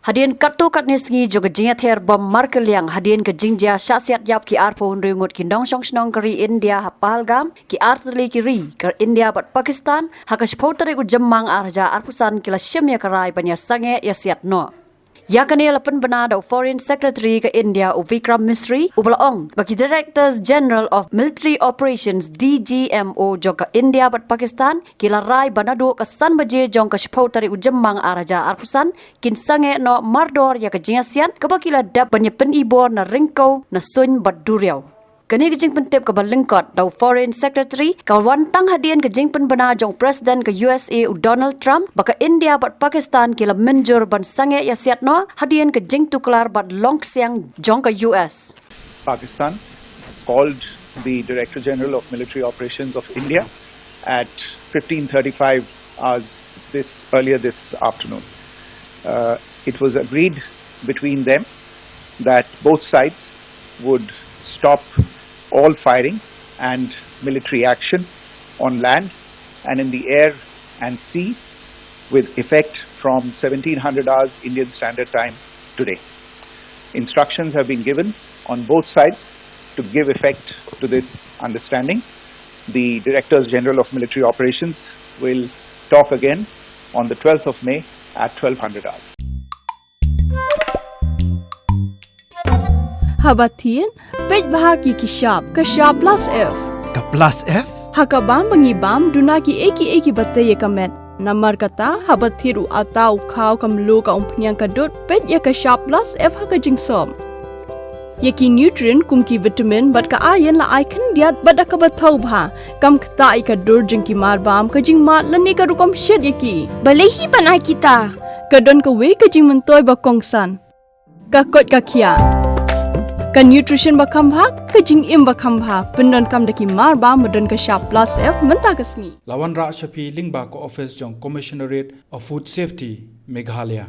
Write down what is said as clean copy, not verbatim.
Hadian katu kat nesgi juga jingya ther bom markel yang hadian ke jingja Ïasiat yap ki ar pohon ringut ki dong song snong kari India hapalgam ki ar tli kiri ke India bat Pakistan hakash potari ku jemmang arja arpusan kila shemya karai banya Sangeh Ïasiat no. Yakani lapan benada Foreign Secretary ke India Vikram Misri ubalaong bagi Directors General of Military Operations DGMO jong ke India bat Pakistan kila rai banado ke san baje jong ke shpautari ujemmang araja arpusan kin Sangeh no mardor ya ke Ïasiat ke bakila dap banyepen ibor na ringkau na sun bat duriau. Kani kejing pentip ke balengkot dau Foreign Secretary kawan tang hadian kejing pen bena jong Presiden ke USA Donald Trump baka India bat Pakistan kila menjur ban Sangeh Ïasiat no hadian kejing Tuklar bat long siang jong ke US. Pakistan called the Director General of Military Operations of India at 15:35 hours earlier this afternoon. It was agreed between them that both sides would stop all firing and military action on land and in the air and sea with effect from 1700 hours Indian Standard Time today. Instructions have been given on both sides to give effect to this understanding. The Directors General of Military Operations will talk again on the 12th of May at 1200 hours. Habatin, pej bahagi kishab, kashab plus F. Ka plus F? Hakabam bangibam dunaki eki bataya kamet. Namar kata habathiru atau kau kamlu ka umpnyang kadut pej ya kashab plus F haka jingsom. Yaki nutrient kumki vitamin bat ka ayan la ikan diat bat ka bathau bha. Kam kata ikadur jingki marbam ka jing mat lani ka rukom shed yaki. Balehi banai kita. Kadon ka we ka jing mentoy ba kongsan. Ka kot ka kia. Ka nutrition bakam bha ka jing im bakam bha pendon kam daki marba modon ka sharp plus F menta kasni Lawan Ra Shafi Lingba ko office jong Commissionerate of Food Safety Meghalaya